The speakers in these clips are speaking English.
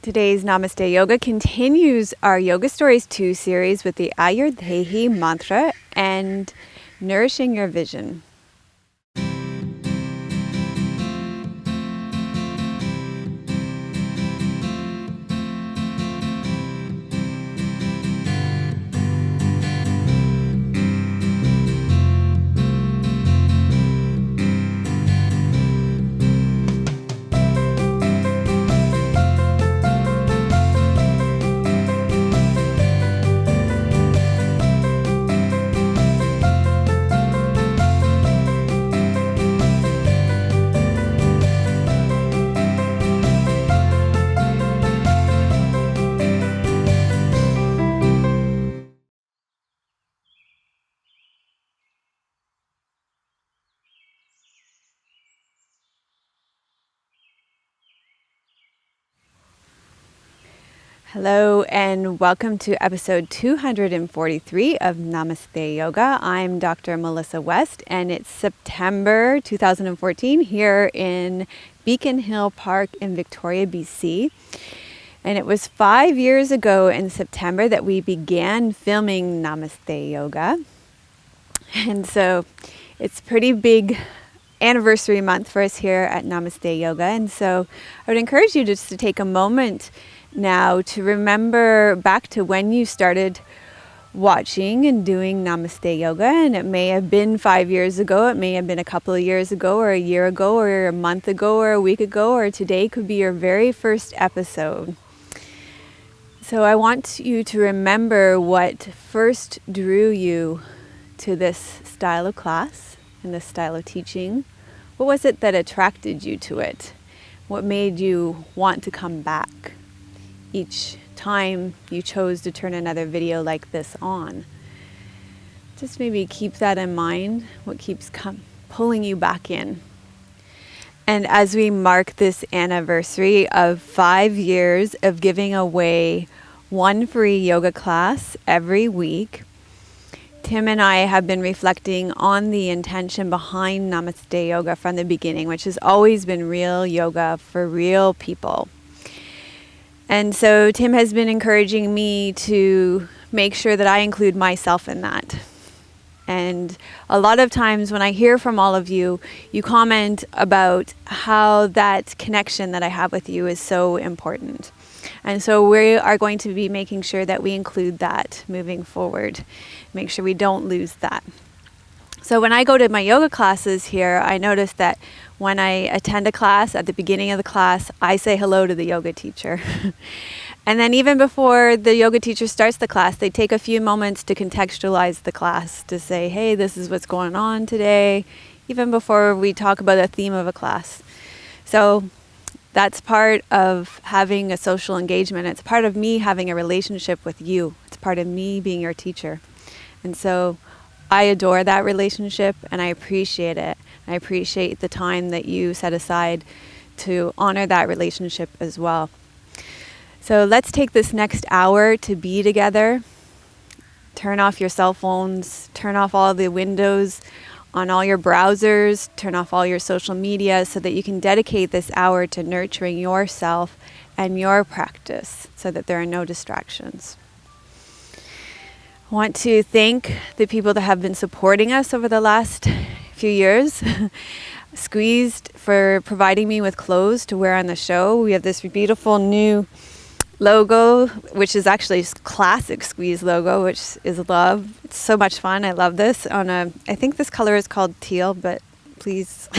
Today's Namaste Yoga continues our Yoga Stories 2 series with the Ayur Dehi mantra and nourishing your vision. Hello and welcome to episode 243 of Namaste Yoga. I'm Dr. Melisa West and it's September 2014 here in Beacon Hill Park in Victoria, BC. And it was 5 years ago in September that we began filming Namaste Yoga. And so it's a pretty big anniversary month for us here at Namaste Yoga. And so I would encourage you just to take a moment now to remember back to when you started watching and doing Namaste Yoga. And it may have been 5 years ago, it may have been a couple of years ago, or a year ago, or a month ago, or a week ago, or today could be your very first episode. So I want you to remember what first drew you to this style of class and this style of teaching. What was it that attracted you to it? What made you want to come back each time you chose to turn another video like this on? Just maybe keep that in mind, what keeps pulling you back in. And as we mark this anniversary of 5 years of giving away one free yoga class every week, Tim and I have been reflecting on the intention behind Namaste Yoga from the beginning, which has always been real yoga for real people. And so Tim has been encouraging me to make sure that I include myself in that. And a lot of times when I hear from all of you, you comment about how that connection that I have with you is so important. And so we are going to be making sure that we include that moving forward. Make sure we don't lose that. So when I go to my yoga classes here, I notice that when I attend a class, at the beginning of the class, I say hello to the yoga teacher. And then even before the yoga teacher starts the class, they take a few moments to contextualize the class, to say, hey, this is what's going on today, even before we talk about a theme of a class. So that's part of having a social engagement. It's part of me having a relationship with you. It's part of me being your teacher. And so I adore that relationship and I appreciate it. I appreciate the time that you set aside to honor that relationship as well. So let's take this next hour to be together. Turn off your cell phones, turn off all the windows on all your browsers, turn off all your social media so that you can dedicate this hour to nurturing yourself and your practice so that there are no distractions. I want to thank the people that have been supporting us over the last few years. Squeezed for providing me with clothes to wear on the show. We have this beautiful new logo, which is actually classic Squeeze logo, which is love. It's so much fun. I love this. I think this color is called teal, but please,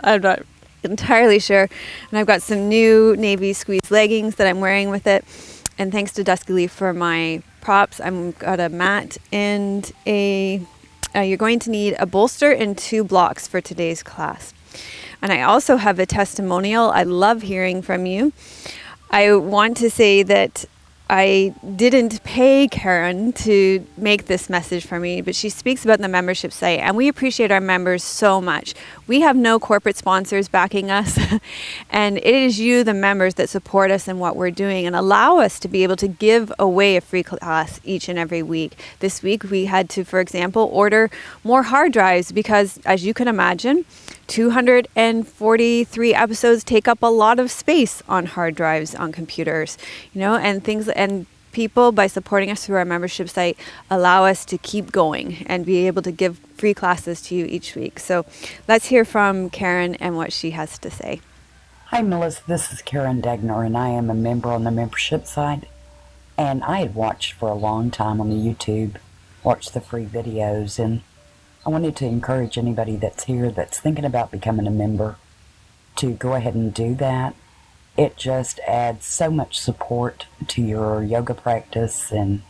I'm not entirely sure. And I've got some new navy Squeeze leggings that I'm wearing with it. And thanks to Dusky Leaf for my props. I've got a mat and you're going to need a bolster and 2 blocks for today's class. And I also have a testimonial. I love hearing from you. I want to say that I didn't pay Karen to make this message for me, but she speaks about the membership site, and we appreciate our members so much. We have no corporate sponsors backing us, and it is you, the members, that support us in what we're doing and allow us to be able to give away a free class each and every week. This week we had to, for example, order more hard drives because, as you can imagine, 243 episodes take up a lot of space on hard drives on computers, and people, by supporting us through our membership site, allow us to keep going and be able to give free classes to you each week. So let's hear from Karen and what she has to say. Hi, Melissa. This is Karen Degner, and I am a member on the membership site. And I had watched for a long time on the YouTube, watched the free videos, and I wanted to encourage anybody that's here that's thinking about becoming a member to go ahead and do that. It just adds so much support to your yoga practice, and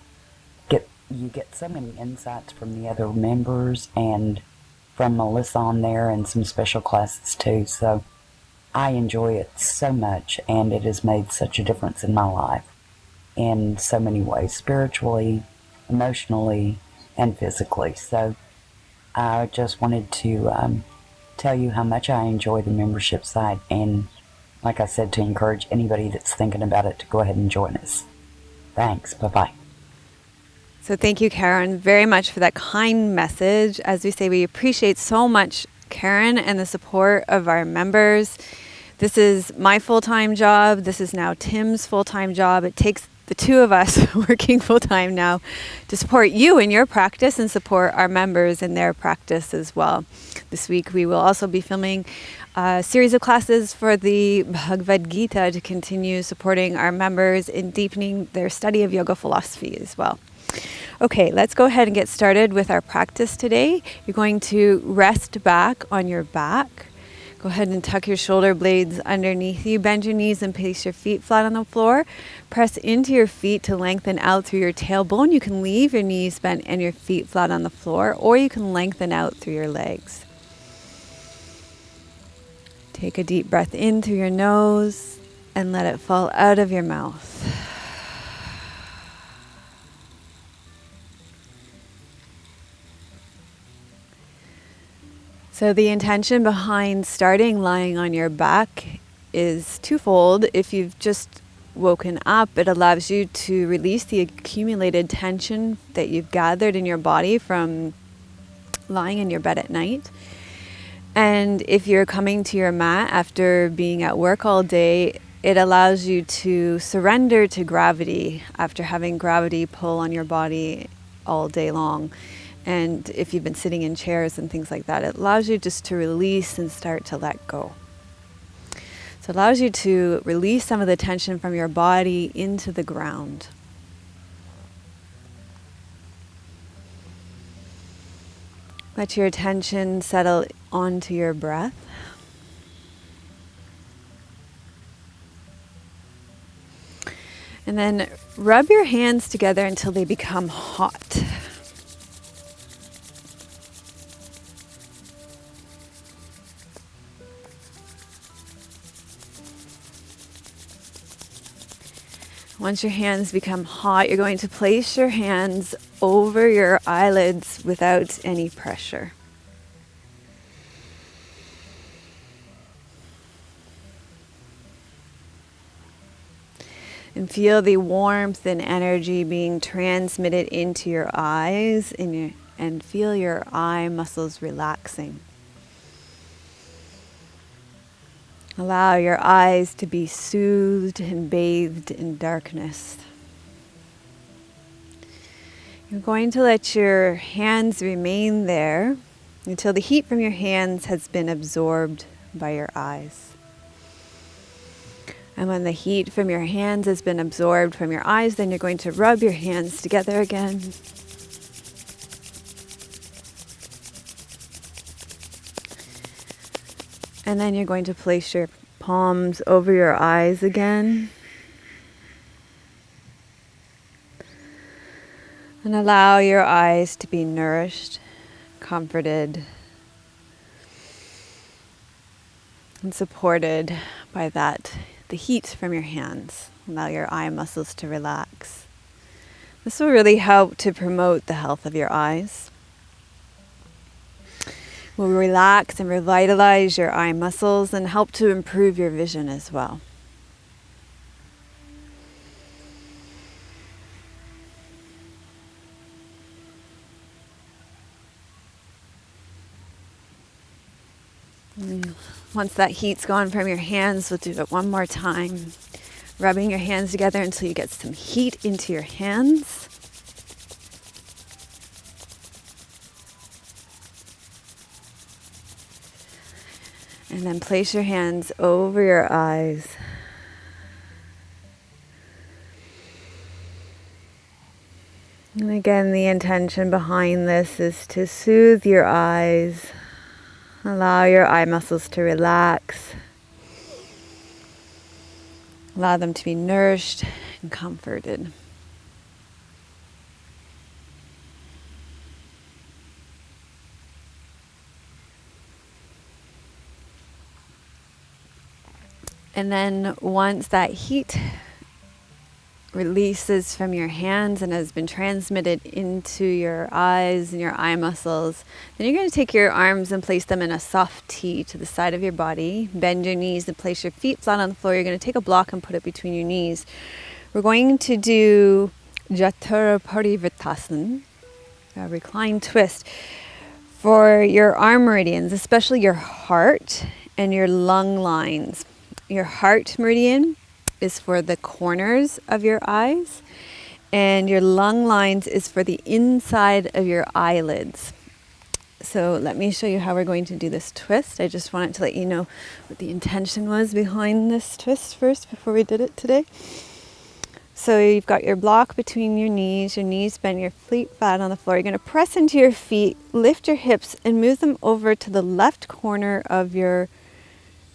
you get so many insights from the other members and from Melissa on there, and some special classes too. So I enjoy it so much, and it has made such a difference in my life in so many ways, spiritually, emotionally, and physically. So I just wanted to tell you how much I enjoy the membership site, and like I said, to encourage anybody that's thinking about it to go ahead and join us. Thanks. Bye-bye. So thank you, Karen, very much for that kind message. As we say, we appreciate so much Karen and the support of our members. This is my full-time job. This is now Tim's full-time job. It takes the two of us working full-time now to support you in your practice and support our members in their practice as well. This week we will also be filming a series of classes for the Bhagavad Gita to continue supporting our members in deepening their study of yoga philosophy as well. Okay, let's go ahead and get started with our practice today. You're going to rest back on your back. Go ahead and tuck your shoulder blades underneath you. Bend your knees and place your feet flat on the floor. Press into your feet to lengthen out through your tailbone. You can leave your knees bent and your feet flat on the floor, or you can lengthen out through your legs. Take a deep breath in through your nose and let it fall out of your mouth. So the intention behind starting lying on your back is twofold. If you've just woken up, it allows you to release the accumulated tension that you've gathered in your body from lying in your bed at night. And if you're coming to your mat after being at work all day, it allows you to surrender to gravity after having gravity pull on your body all day long. And if you've been sitting in chairs and things like that, it allows you just to release and start to let go. So it allows you to release some of the tension from your body into the ground. Let your attention settle onto your breath. And then rub your hands together until they become hot. Once your hands become hot, you're going to place your hands over your eyelids without any pressure. And feel the warmth and energy being transmitted into your eyes and feel your eye muscles relaxing. Allow your eyes to be soothed and bathed in darkness. You're going to let your hands remain there until the heat from your hands has been absorbed by your eyes. And when the heat from your hands has been absorbed from your eyes, then you're going to rub your hands together again. And then you're going to place your palms over your eyes again. And allow your eyes to be nourished, comforted, and supported by the heat from your hands. Allow your eye muscles to relax. This will really help to promote the health of your eyes. Will relax and revitalize your eye muscles and help to improve your vision as well. Once that heat's gone from your hands, we'll do it one more time. Rubbing your hands together until you get some heat into your hands. And then place your hands over your eyes. And again, the intention behind this is to soothe your eyes. Allow your eye muscles to relax. Allow them to be nourished and comforted. And then once that heat releases from your hands and has been transmitted into your eyes and your eye muscles, then you're going to take your arms and place them in a soft T to the side of your body. Bend your knees and place your feet flat on the floor. You're going to take a block and put it between your knees. We're going to do Jatara Parivrtasana, a reclined twist, for your arm meridians, especially your heart and your lung lines. Your heart meridian is for the corners of your eyes, and your lung lines is for the inside of your eyelids. So let me show you how we're going to do this twist. I just wanted to let you know what the intention was behind this twist first before we did it today. So you've got your block between your knees bend, your feet flat on the floor. You're going to press into your feet, lift your hips, and move them over to the left corner of your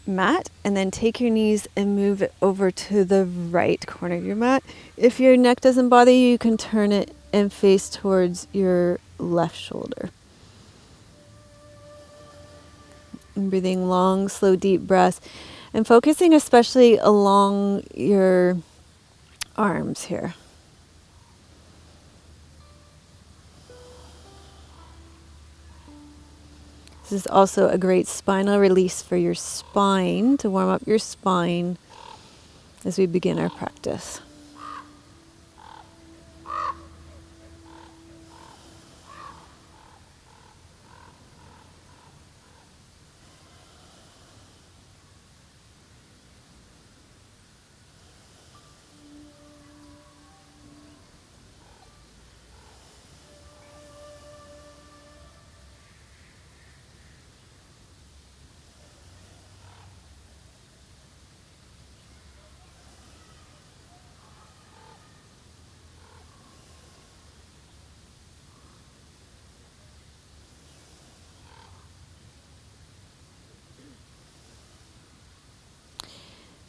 mat, and then take your knees and move it over to the right corner of your mat. If your neck doesn't bother you, you can turn it and face towards your left shoulder. And breathing long, slow, deep breaths, and focusing especially along your arms here. This is also a great spinal release for your spine, to warm up your spine as we begin our practice.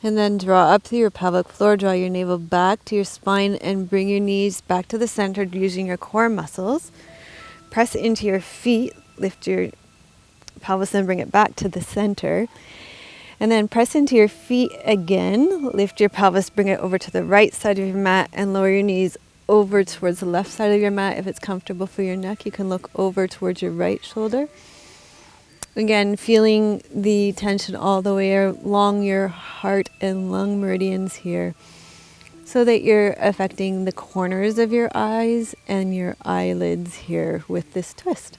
And then draw up through your pelvic floor, draw your navel back to your spine, and bring your knees back to the center using your core muscles. Press into your feet, lift your pelvis and bring it back to the center. And then press into your feet again, lift your pelvis, bring it over to the right side of your mat, and lower your knees over towards the left side of your mat. If it's comfortable for your neck, you can look over towards your right shoulder. Again, feeling the tension all the way along your heart and lung meridians here, so that you're affecting the corners of your eyes and your eyelids here with this twist.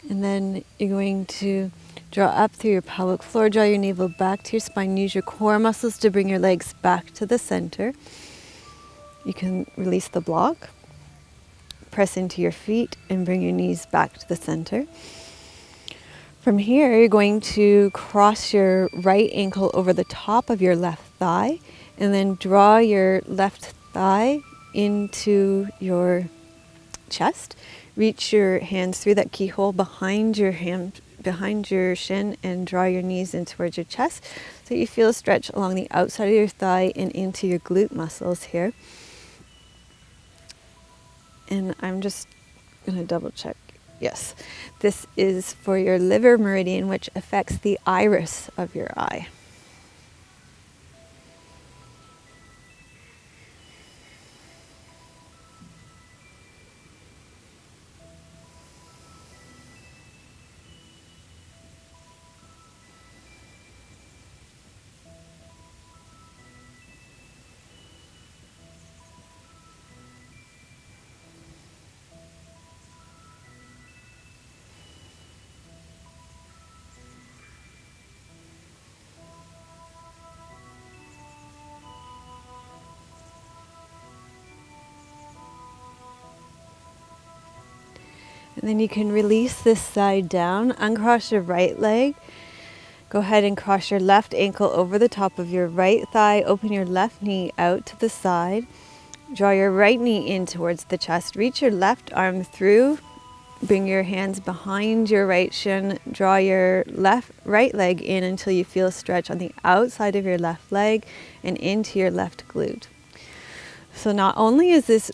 And then you're going to draw up through your pelvic floor, draw your navel back to your spine, use your core muscles to bring your legs back to the center. You can release the block, press into your feet, and bring your knees back to the center. From here, you're going to cross your right ankle over the top of your left thigh, and then draw your left thigh into your chest. Reach your hands through that keyhole behind your hand, behind your shin, and draw your knees in towards your chest, so you feel a stretch along the outside of your thigh and into your glute muscles here. And I'm just going to double check. Yes, this is for your liver meridian, which affects the iris of your eye. And then you can release this side down, uncross your right leg. Go ahead and cross your left ankle over the top of your right thigh. Open your left knee out to the side. Draw your right knee in towards the chest. Reach your left arm through. Bring your hands behind your right shin. Draw your right leg in until you feel a stretch on the outside of your left leg and into your left glute. So not only is this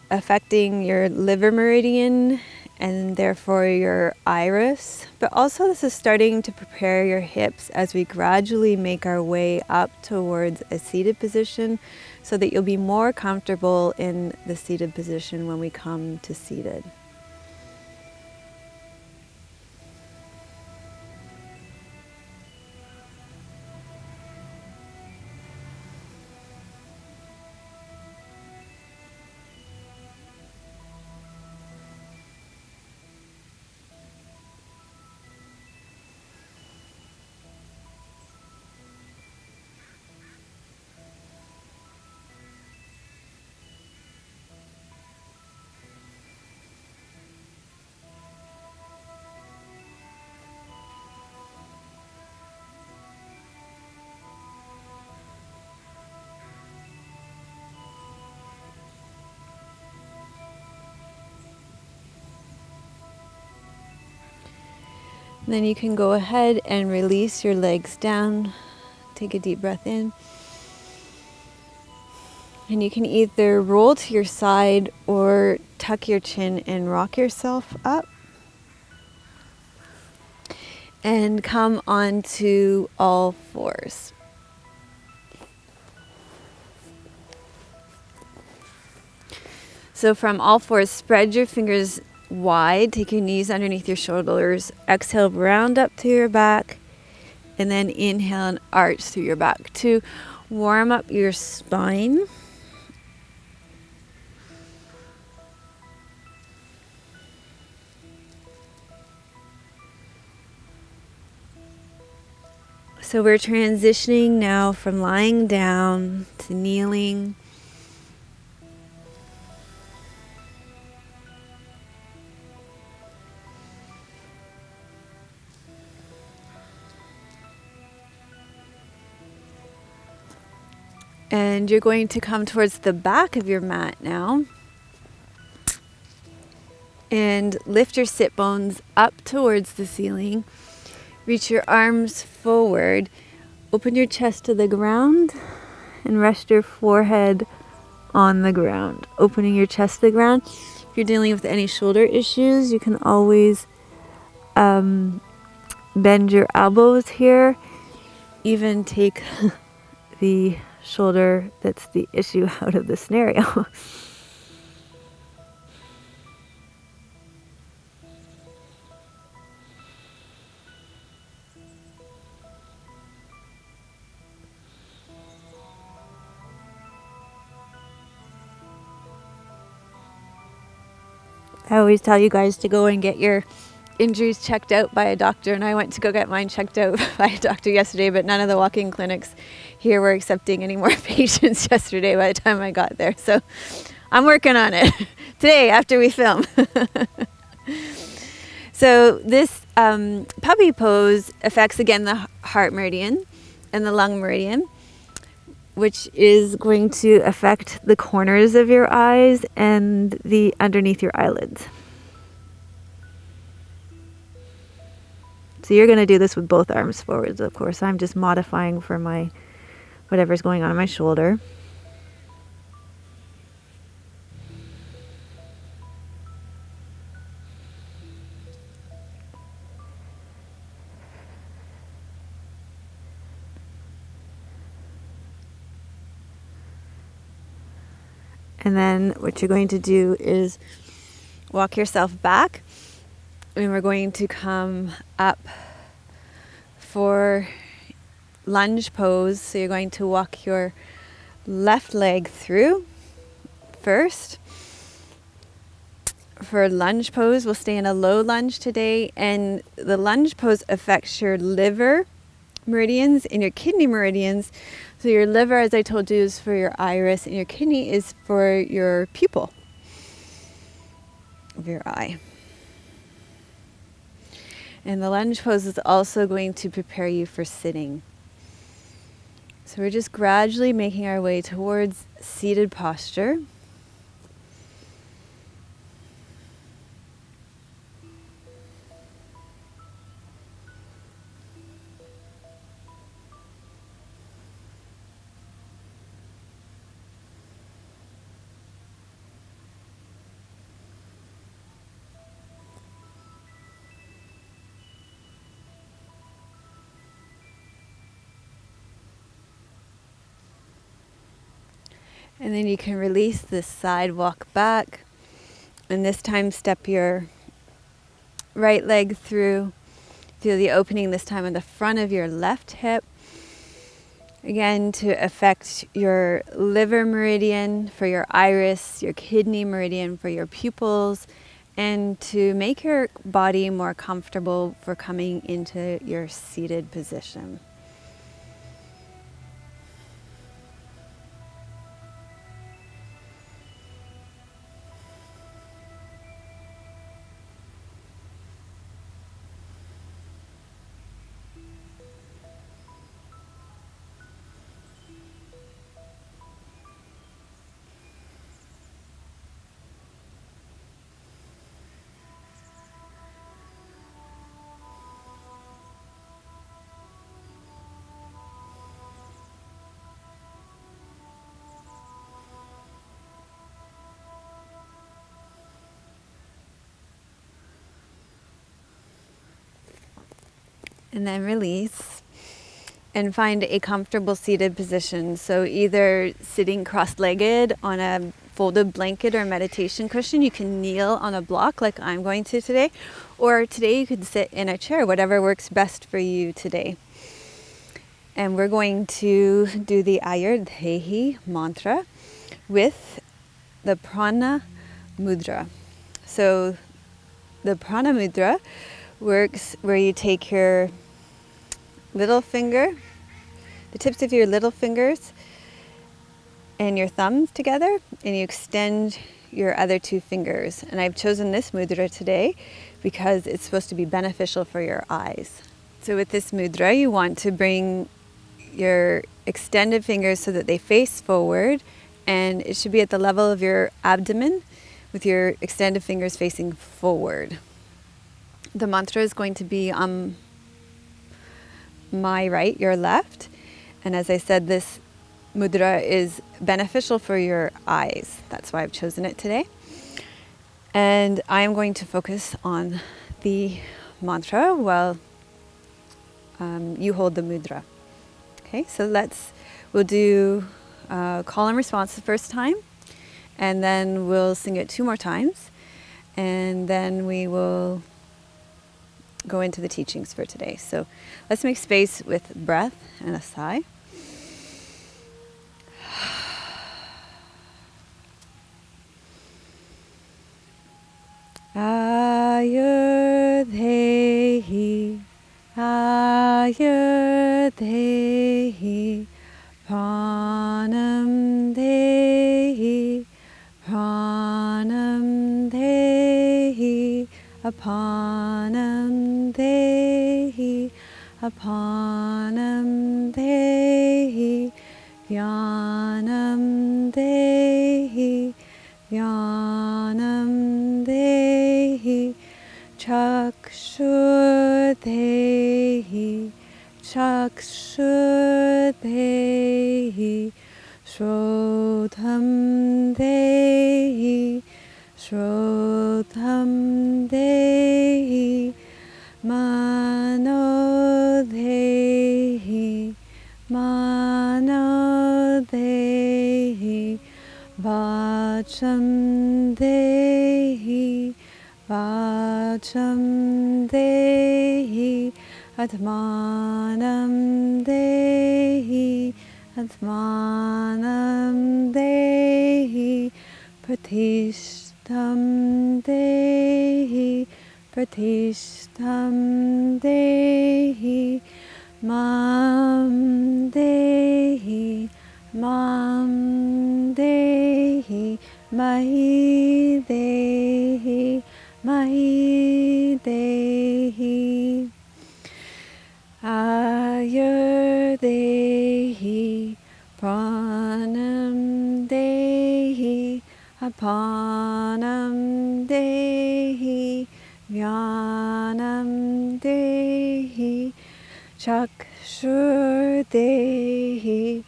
affecting your liver meridian and therefore your iris, but also this is starting to prepare your hips as we gradually make our way up towards a seated position so that you'll be more comfortable in the seated position when we come to seated. Then you can go ahead and release your legs down. Take a deep breath in. And you can either roll to your side or tuck your chin and rock yourself up. And come onto all fours. So from all fours, spread your fingers wide. Take your knees underneath your shoulders. Exhale, round up to your back. And then inhale and arch through your back to warm up your spine. So we're transitioning now from lying down to kneeling. And you're going to come towards the back of your mat now. And lift your sit bones up towards the ceiling. Reach your arms forward. Open your chest to the ground and rest your forehead on the ground. Opening your chest to the ground. If you're dealing with any shoulder issues, you can always bend your elbows here. Even take the shoulder that's the issue out of the scenario. I always tell you guys to go and get your injuries checked out by a doctor, and I went to go get mine checked out by a doctor yesterday, but none of the walk-in clinics here were accepting any more patients yesterday by the time I got there. So I'm working on it today after we film. So this puppy pose affects again the heart meridian and the lung meridian, which is going to affect the corners of your eyes and the underneath your eyelids. So you're going to do this with both arms forwards, of course. I'm just modifying for my whatever's going on in my shoulder. And then what you're going to do is walk yourself back, and we're going to come up for lunge pose. So you're going to walk your left leg through first. For lunge pose, we'll stay in a low lunge today, and the lunge pose affects your liver meridians and your kidney meridians. So your liver, as I told you, is for your iris, and your kidney is for your pupil of your eye. And the lunge pose is also going to prepare you for sitting. So we're just gradually making our way towards seated posture. And then you can release this side walk back. And this time step your right leg through. Feel the opening this time in the front of your left hip. Again, to affect your liver meridian for your iris, your kidney meridian for your pupils, and to make your body more comfortable for coming into your seated position. And then release and find a comfortable seated position. So either sitting cross-legged on a folded blanket or meditation cushion. You can kneel on a block like I'm going to today, or today you could sit in a chair, whatever works best for you today. And we're going to do the Ayur Dehi mantra with the prana mudra. So the prana mudra works where you take your little finger, the tips of your little fingers and your thumbs together, and you extend your other two fingers. And I've chosen this mudra today because it's supposed to be beneficial for your eyes. So with this mudra, you want to bring your extended fingers so that they face forward, and it should be at the level of your abdomen with your extended fingers facing forward. The mantra is going to be on my right, your left. And as I said, this mudra is beneficial for your eyes. That's why I've chosen it today. And I am going to focus on the mantra while you hold the mudra. Okay, so we'll do call and response the first time, and then we'll sing it 2 more times, and then we will go into the teachings for today. So let's make space with breath and a sigh. Ayur Dehi, Ayur Dehi, Pranam Dehi, Pranam Dehi, Apanam Dehi, Apanam Dehi, Jnanam Dehi, Jnanam Dehi, Caksur Dehi, Caksur Dehi, Shrodham Dehi, Shrodham Dehi, Mano Dehi, Mano Dehi, Vajra Vacham Dehi, Vacham Dehi, Atmanam Dehi, Atmanam Dehi, Pratishtam Dehi, Pratishtam Dehi, Mam Dehi, Mam Dehi, Mahi Dehi, Mahi Dehi, Ayur Dehi, Pranam Dehi, Apanam Dehi, Vyanam Dehi, caksur Dehi,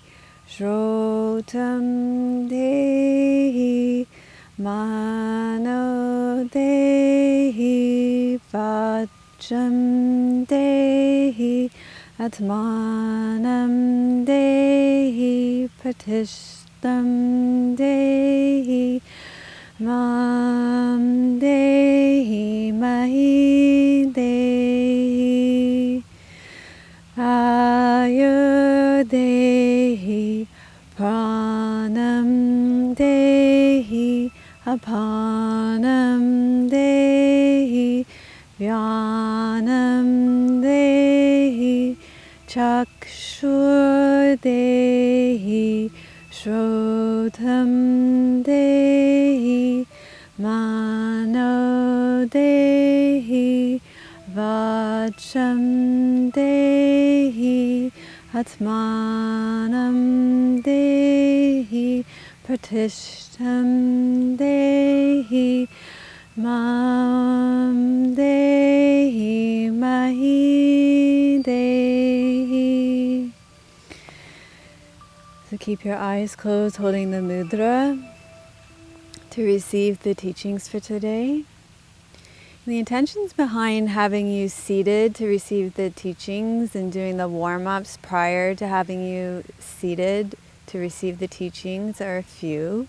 Shrotam Dehi, Mano Dehi, Vacham Dehi, Atmanam Dehi, Pratishtam Dehi, Mam Dehi, Mahi Dehi, Ayur Dehi, Pranam Dehi, Apanam Dehi, Vyanam Dehi, caksur Dehi, Shrotam Dehi, Mano Dehi, Vacham Dehi, Atmanam Dehi, Pratishtam Dehi, Mam Dehi, Mahi Dehi. So keep your eyes closed, holding the mudra to receive the teachings for today. The intentions behind having you seated to receive the teachings and doing the warm-ups prior to having you seated to receive the teachings are a few.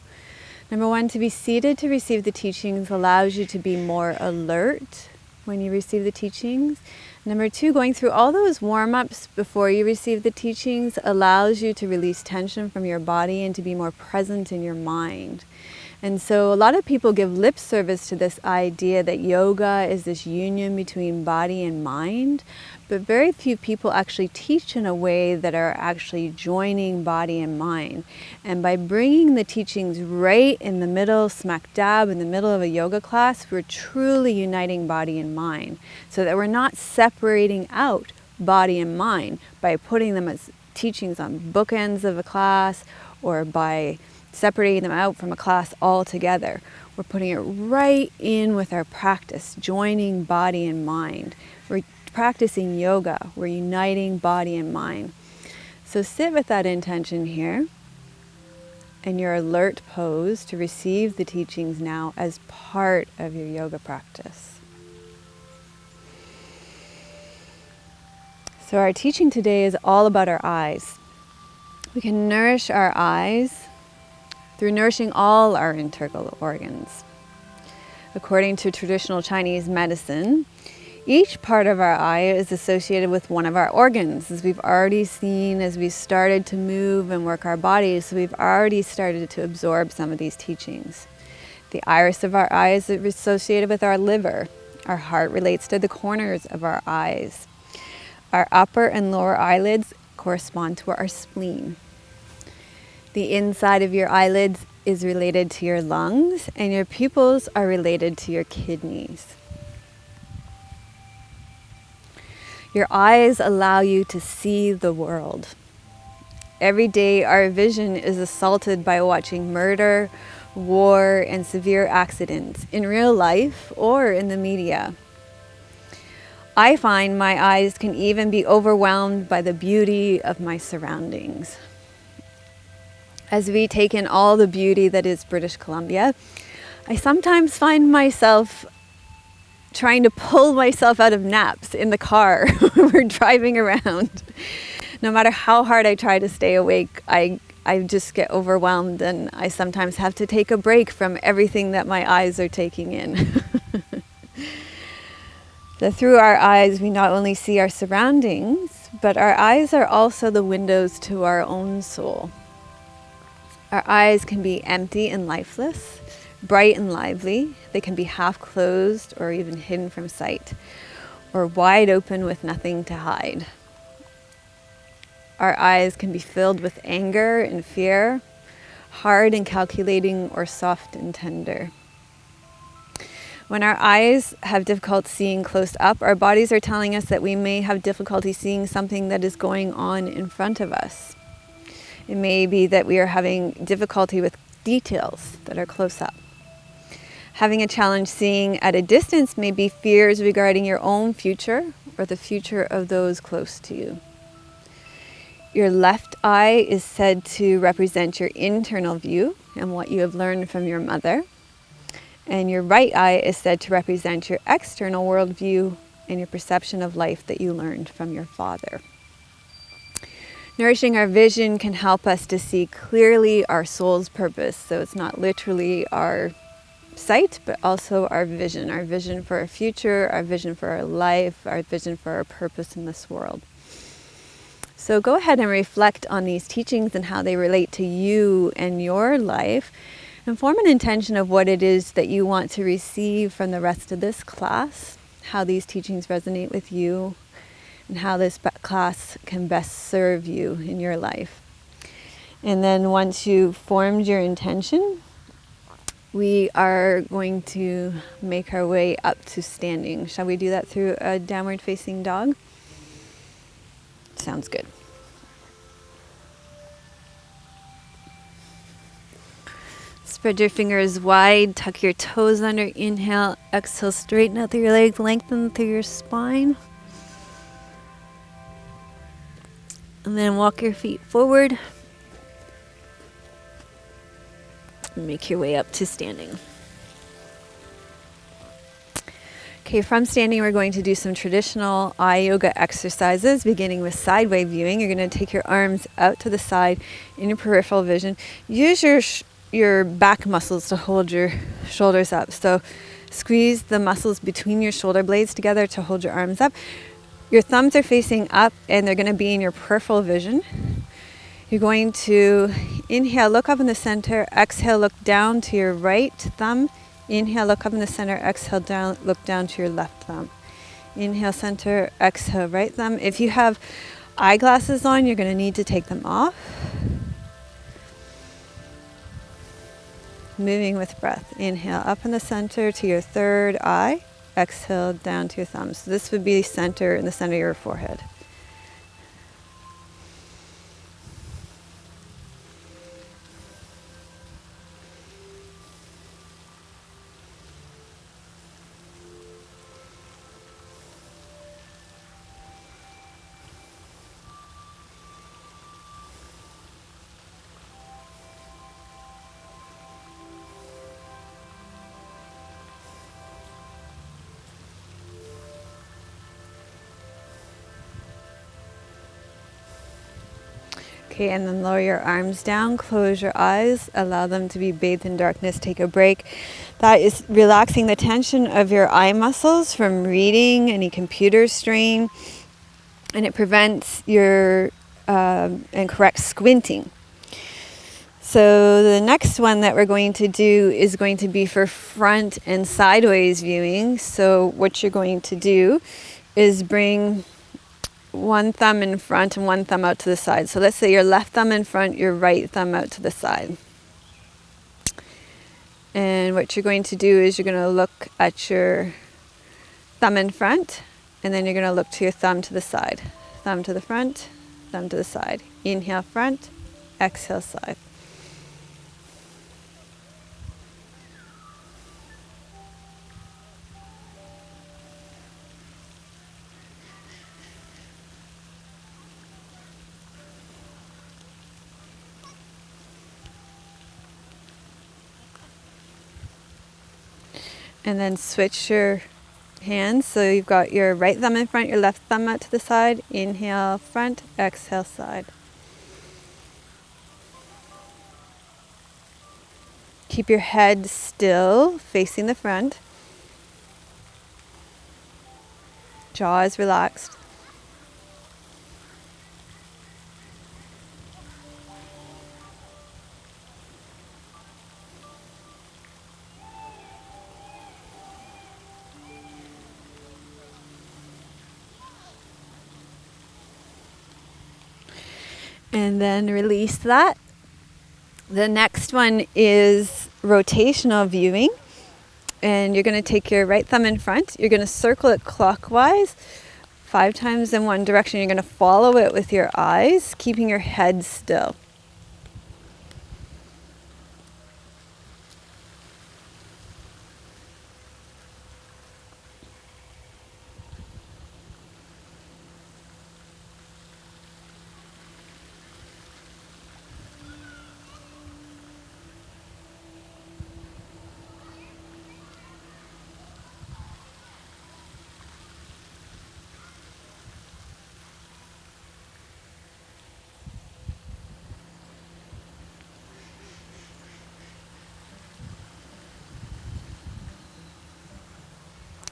Number one, to be seated to receive the teachings allows you to be more alert when you receive the teachings. Number two, going through all those warm-ups before you receive the teachings allows you to release tension from your body and to be more present in your mind. And so a lot of people give lip service to this idea that yoga is this union between body and mind, but very few people actually teach in a way that are actually joining body and mind. And by bringing the teachings right in the middle, smack dab in the middle of a yoga class, we're truly uniting body and mind, so that we're not separating out body and mind by putting them as teachings on bookends of a class or by separating them out from a class altogether. We're putting it right in with our practice, joining body and mind. We're practicing yoga. We're uniting body and mind. So sit with that intention here in your alert pose to receive the teachings now as part of your yoga practice. So our teaching today is all about our eyes. We can nourish our eyes through nourishing all our internal organs. According to traditional Chinese medicine, each part of our eye is associated with one of our organs. As we've already seen, as we started to move and work our bodies, we've already started to absorb some of these teachings. The iris of our eye is associated with our liver. Our heart relates to the corners of our eyes. Our upper and lower eyelids correspond to our spleen. The inside of your eyelids is related to your lungs, and your pupils are related to your kidneys. Your eyes allow you to see the world. Every day, our vision is assaulted by watching murder, war, and severe accidents in real life or in the media. I find my eyes can even be overwhelmed by the beauty of my surroundings. As we take in all the beauty that is British Columbia, I sometimes find myself trying to pull myself out of naps in the car when we're driving around. No matter how hard I try to stay awake, I I just get overwhelmed, and I sometimes have to take a break from everything that my eyes are taking in. So through our eyes, we not only see our surroundings, but our eyes are also the windows to our own soul. Our eyes can be empty and lifeless, bright and lively. They can be half closed or even hidden from sight, or wide open with nothing to hide. Our eyes can be filled with anger and fear, hard and calculating, or soft and tender. When our eyes have difficulty seeing close up, our bodies are telling us that we may have difficulty seeing something that is going on in front of us. It may be that we are having difficulty with details that are close up. Having a challenge seeing at a distance may be fears regarding your own future or the future of those close to you. Your left eye is said to represent your internal view and what you have learned from your mother. And your right eye is said to represent your external worldview and your perception of life that you learned from your father. Nourishing our vision can help us to see clearly our soul's purpose. So it's not literally our sight, but also our vision for our future, our vision for our life, our vision for our purpose in this world. So go ahead and reflect on these teachings and how they relate to you and your life, and form an intention of what it is that you want to receive from the rest of this class, how these teachings resonate with you, and how this class can best serve you in your life. And then once you've formed your intention, we are going to make our way up to standing. Shall we do that through a downward facing dog? Sounds good. Spread your fingers wide, tuck your toes under, inhale, exhale, straighten out through your legs, lengthen through your spine. And then walk your feet forward. And make your way up to standing. Okay, from standing, we're going to do some traditional eye yoga exercises, beginning with sideway viewing. You're going to take your arms out to the side in your peripheral vision. Use your back muscles to hold your shoulders up. So squeeze the muscles between your shoulder blades together to hold your arms up. Your thumbs are facing up and they're going to be in your peripheral vision. You're going to inhale, look up in the center, exhale, look down to your right thumb. Inhale, look up in the center, exhale, down, look down to your left thumb. Inhale, center, exhale, right thumb. If you have eyeglasses on, you're going to need to take them off. Moving with breath. Inhale, up in the center to your third eye. Exhale, down to your thumb. So this would be center in the center of your forehead. Okay, and then lower your arms down, close your eyes, allow them to be bathed in darkness, take a break. That is relaxing the tension of your eye muscles from reading, any computer strain, and it prevents your incorrect squinting. So the next one that we're going to do is going to be for front and sideways viewing. So what you're going to do is bring one thumb in front and one thumb out to the side. So let's say your left thumb in front, your right thumb out to the side. And what you're going to do is you're going to look at your thumb in front, and then you're going to look to your thumb to the side. Thumb to the front, thumb to the side. Inhale front, exhale side. And then switch your hands. So you've got your right thumb in front, your left thumb out to the side. Inhale front, exhale side. Keep your head still, facing the front. Jaw is relaxed. And then release that. The next one is rotational viewing. And you're going to take your right thumb in front. You're going to circle it clockwise 5 times in one direction. You're going to follow it with your eyes, keeping your head still.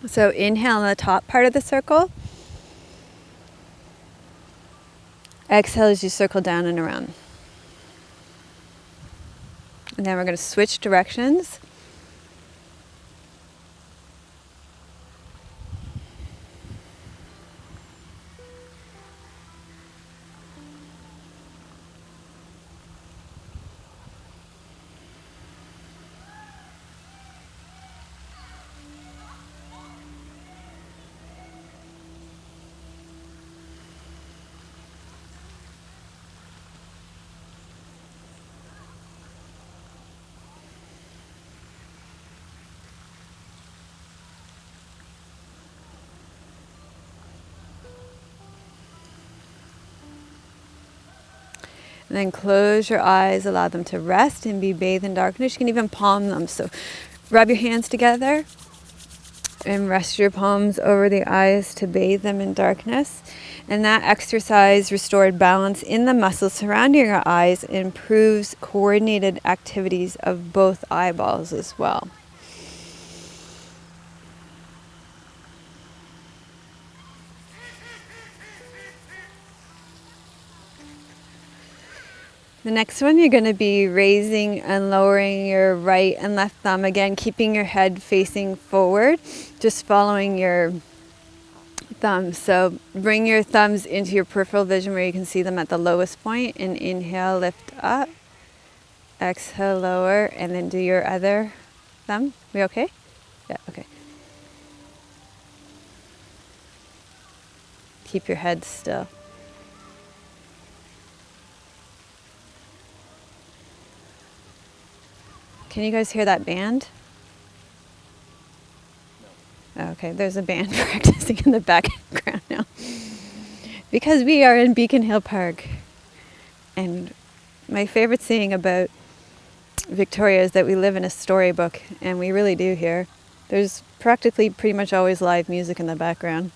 So inhale on the top part of the circle. Exhale as you circle down and around. And then we're going to switch directions. And then close your eyes, allow them to rest and be bathed in darkness. You can even palm them. So rub your hands together and rest your palms over the eyes to bathe them in darkness. And that exercise restored balance in the muscles surrounding your eyes, improves coordinated activities of both eyeballs as well. The next one, you're going to be raising and lowering your right and left thumb. Again, keeping your head facing forward, just following your thumbs. So bring your thumbs into your peripheral vision where you can see them at the lowest point. And inhale, lift up. Exhale, lower. And then do your other thumb. We okay? Yeah, okay. Keep your head still. Can you guys hear that band? No. Okay, there's a band practicing in the background now. Because we are in Beacon Hill Park. And my favorite thing about Victoria is that we live in a storybook, and we really do here. There's practically pretty much always live music in the background.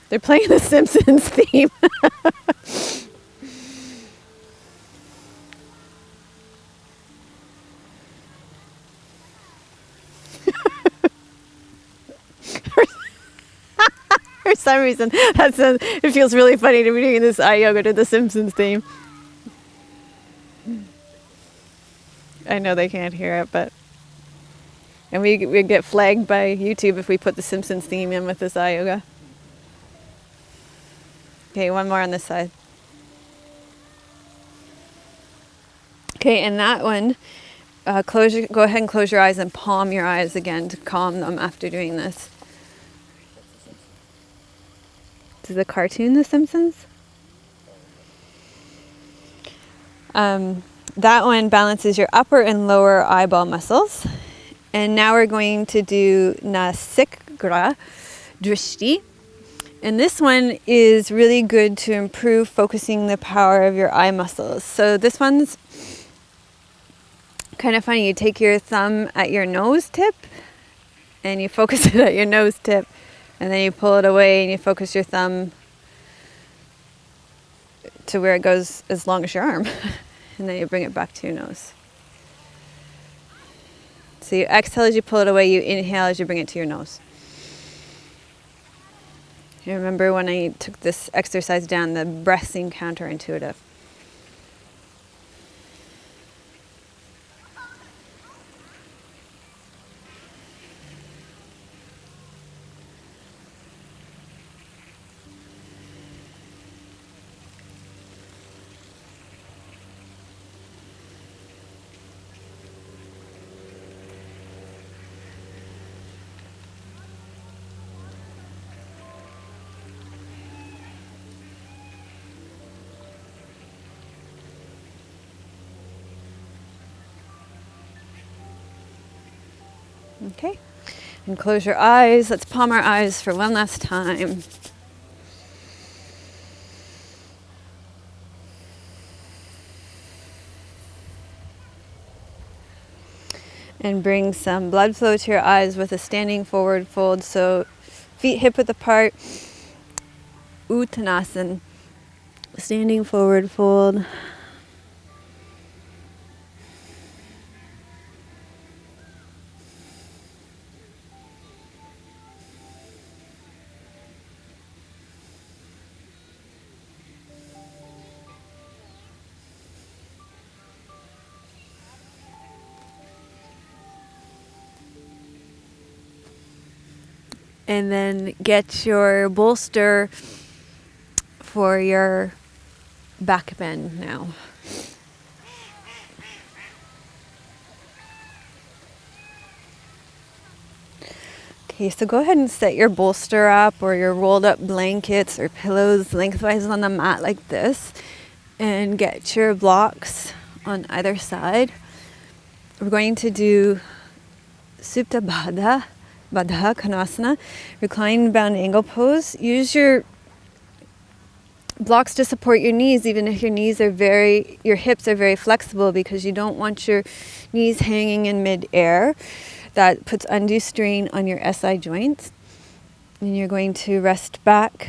They're playing the Simpsons theme. For some reason, it feels really funny to be doing this eye yoga to the Simpsons theme. I know they can't hear it, but... And we get flagged by YouTube if we put the Simpsons theme in with this eye yoga. Okay, one more on this side. Okay, and that one, go ahead and close your eyes and palm your eyes again to calm them after doing this. Is the cartoon The Simpsons? That one balances your upper and lower eyeball muscles. And now we're going to do Nasikra Drishti. And this one is really good to improve focusing the power of your eye muscles. So this one's kind of funny. You take your thumb at your nose tip and you focus it at your nose tip, and then you pull it away and you focus your thumb to where it goes as long as your arm. And then you bring it back to your nose. So you exhale as you pull it away, you inhale as you bring it to your nose. You remember when I took this exercise down, the breath seemed counterintuitive. Okay, and close your eyes. Let's palm our eyes for one last time. And bring some blood flow to your eyes with a standing forward fold. So feet hip width apart, Uttanasana, standing forward fold. And then get your bolster for your back bend now. Okay, so go ahead and set your bolster up or your rolled up blankets or pillows lengthwise on the mat like this. And get your blocks on either side. We're going to do Supta Baddha Konasana, reclined bound angle pose. Use your blocks to support your knees, even if your your hips are very flexible, because you don't want your knees hanging in mid-air. That puts undue strain on your SI joints. And you're going to rest back.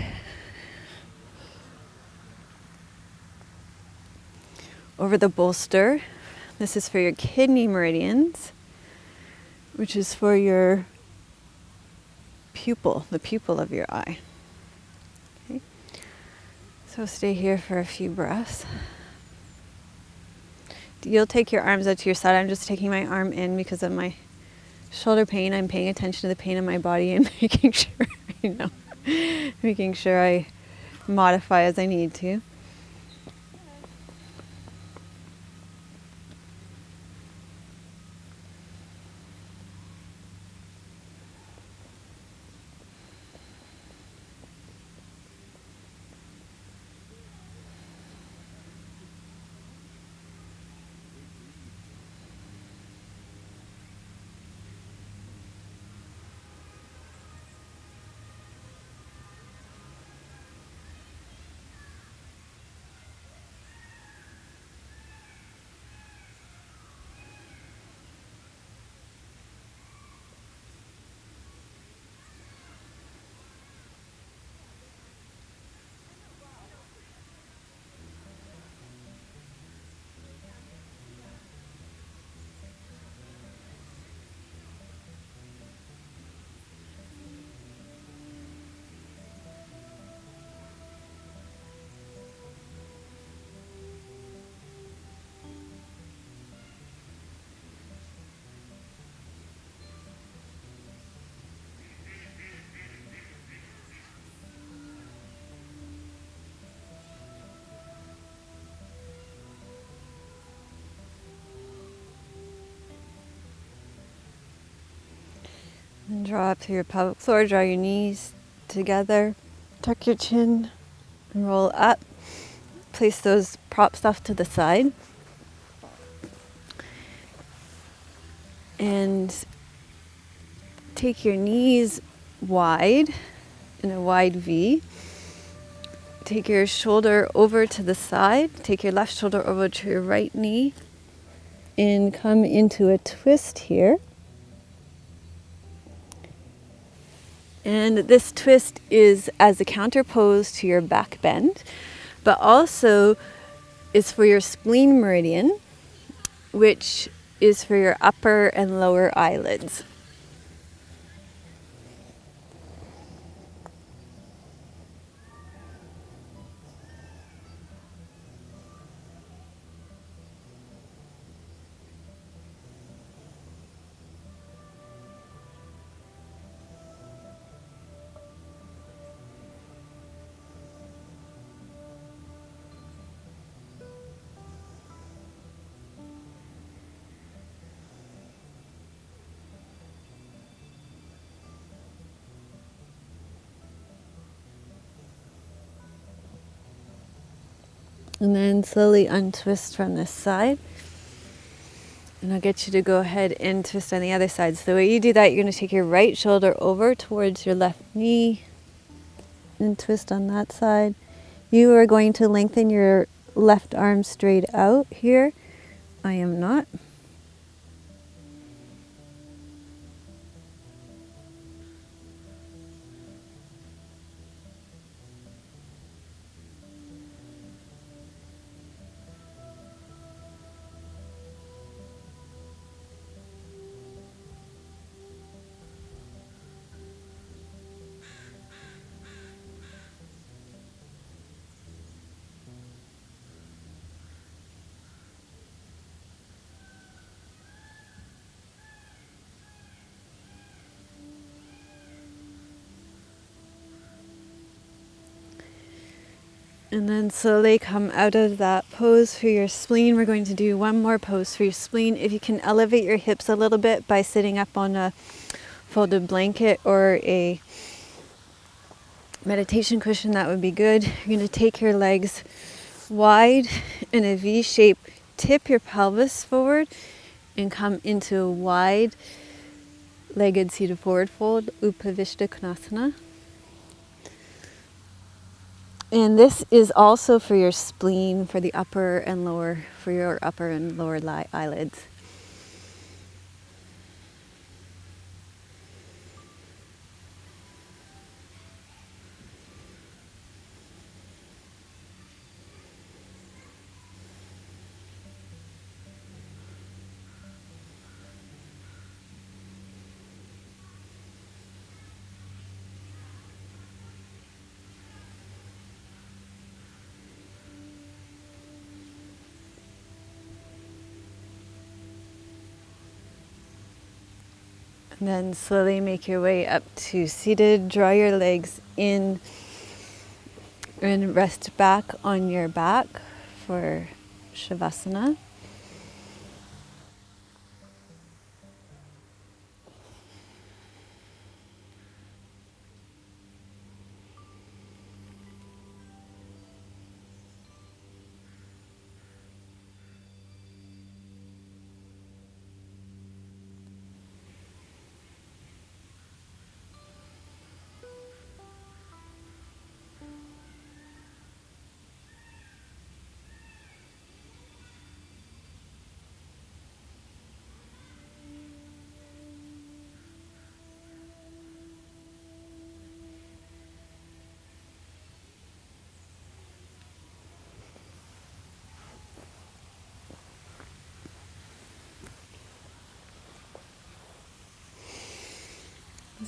Over the bolster. This is for your kidney meridians, which is for your pupil, the pupil of your eye. Okay. So stay here for a few breaths. You'll take your arms out to your side. I'm just taking my arm in because of my shoulder pain. I'm paying attention to the pain in my body and making sure I modify as I need to. And draw up to your pelvic floor, draw your knees together, tuck your chin, and roll up. Place those props off to the side. And take your knees wide in a wide V. Take your shoulder over to the side. Take your left shoulder over to your right knee. And come into a twist here. And this twist is as a counter pose to your back bend. but also is for your spleen meridian, which is for your upper and lower eyelids. And then slowly untwist from this side. And I'll get you to go ahead and twist on the other side. So the way you do that, you're going to take your right shoulder over towards your left knee and twist on that side. You are going to lengthen your left arm straight out here. I am not. And then slowly come out of that pose for your spleen. We're going to do one more pose for your spleen. If you can elevate your hips a little bit by sitting up on a folded blanket or a meditation cushion, that would be good. You're going to take your legs wide in a V shape. Tip your pelvis forward and come into a wide legged seated forward fold, Upavishta Konasana. And this is also for your spleen, for the upper and lower, for your upper and lower eyelids. And then slowly make your way up to seated. Draw your legs in and rest back on your back for Shavasana.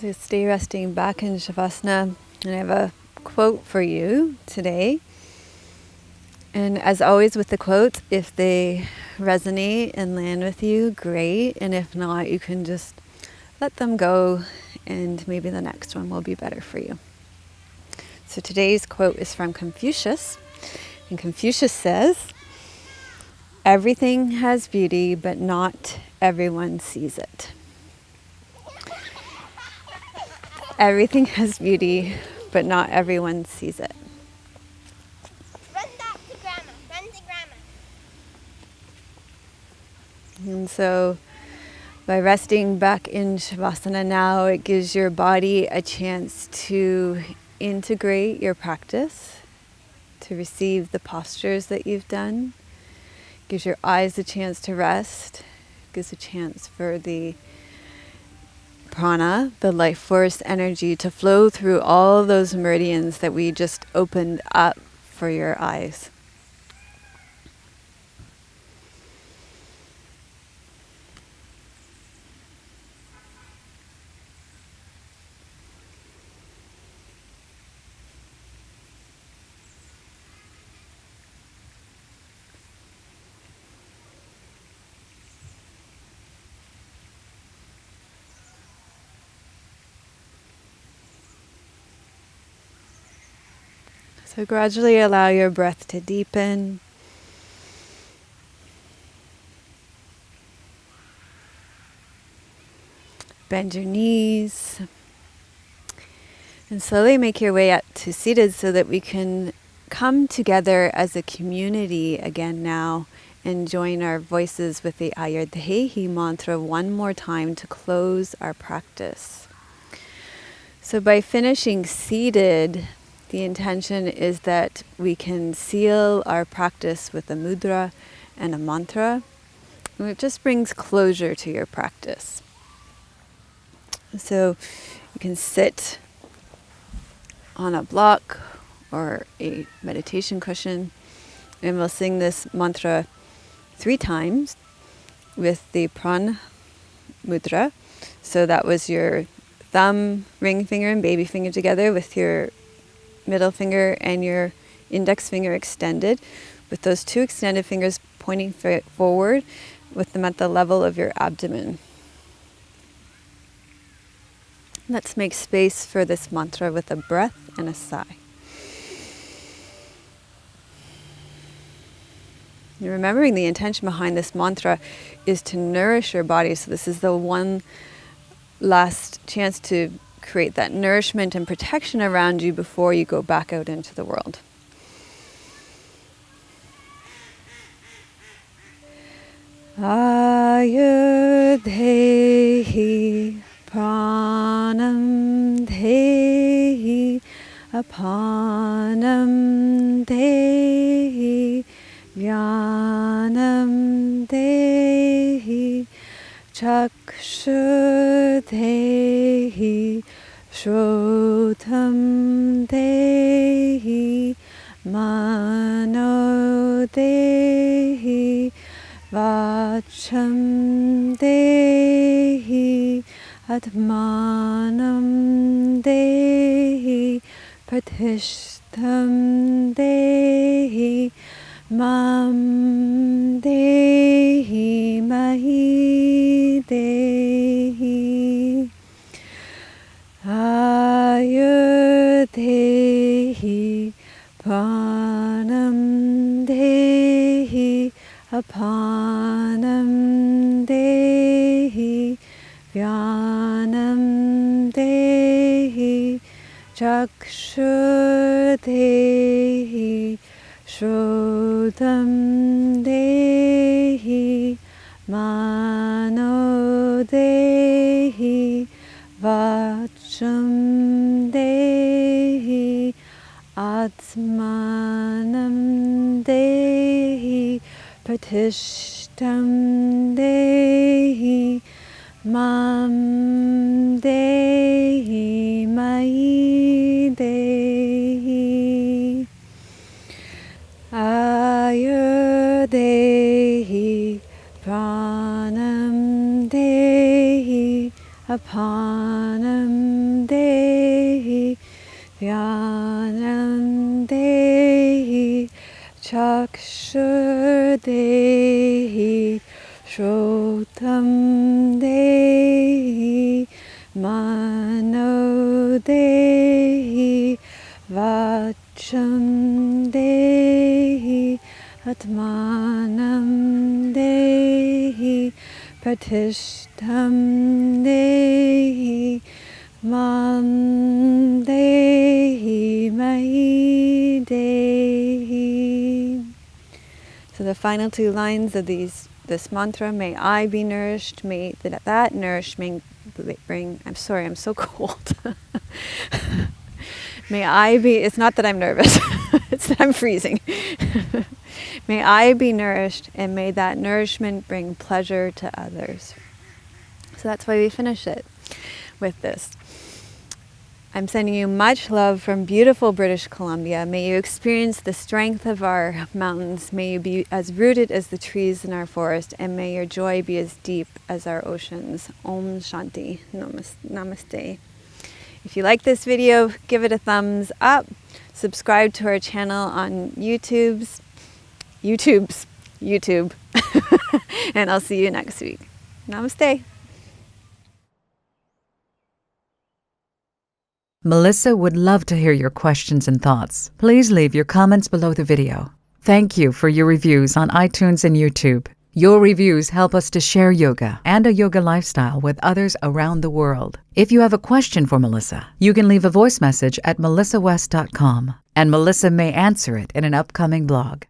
So stay resting back in Shavasana. And I have a quote for you today. And as always with the quotes, if they resonate and land with you, great. And if not, you can just let them go and maybe the next one will be better for you. So today's quote is from Confucius. And Confucius says, "Everything has beauty, but not everyone sees it." Everything has beauty, but not everyone sees it. Run back to Grandma. Run to Grandma. And so by resting back in Shavasana now, it gives your body a chance to integrate your practice, to receive the postures that you've done. It gives your eyes a chance to rest. It gives a chance for the prana, the life force energy, to flow through all those meridians that we just opened up for your eyes. So gradually allow your breath to deepen. Bend your knees. And slowly make your way up to seated so that we can come together as a community again now and join our voices with the Ayur Dehi mantra one more time to close our practice. So by finishing seated, the intention is that we can seal our practice with a mudra and a mantra, and it just brings closure to your practice. So you can sit on a block or a meditation cushion, and we'll sing this mantra 3 times with the prana mudra. So that was your thumb, ring finger, and baby finger together with your middle finger and your index finger extended, with those 2 extended fingers pointing forward with them at the level of your abdomen. Let's make space for this mantra with a breath and a sigh. And remembering the intention behind this mantra is to nourish your body. So this is the one last chance to create that nourishment and protection around you before you go back out into the world. Ayur Dehi Pranam Dehi Apanam Dehi Vyanam Dehi Caksur Dehi Shrotam Dehi Mano Dehi Vacham Dehi Atmanam Dehi Pratishtam Dehi Mam Dehi Mahi Dehi Ayur Dehi Pranam Dehi Apanam Dehi Vyanam Dehi Caksur Dehi Shrotam Dehi Mano Dehi Vacham Dehi Atmanam Dehi Pratishtam Dehi Mam Dehi Mai Dehi Ayur Dehi Pranam Dehi Apanam Dehi Vyanam Dehi Caksur Dehi Shrotam Dehi Mano Dehi Vacham Dehi Atmanam Dehi Pratishtam Dehi Mam Dehi Mai Dehi. So the final 2 lines of this mantra, may I be nourished, may that nourishment bring, I'm sorry, I'm so cold. May I be, it's not that I'm nervous, it's that I'm freezing. May I be nourished, and may that nourishment bring pleasure to others. So that's why we finish it with this. I'm sending you much love from beautiful British Columbia. May you experience the strength of our mountains. May you be as rooted as the trees in our forest. And may your joy be as deep as our oceans. Om Shanti. Namaste. If you like this video, give it a thumbs up. Subscribe to our channel on YouTube. And I'll see you next week. Namaste. Melisa would love to hear your questions and thoughts. Please leave your comments below the video. Thank you for your reviews on iTunes and YouTube. Your reviews help us to share yoga and a yoga lifestyle with others around the world. If you have a question for Melisa, you can leave a voice message at melisawest.com, and Melisa may answer it in an upcoming blog.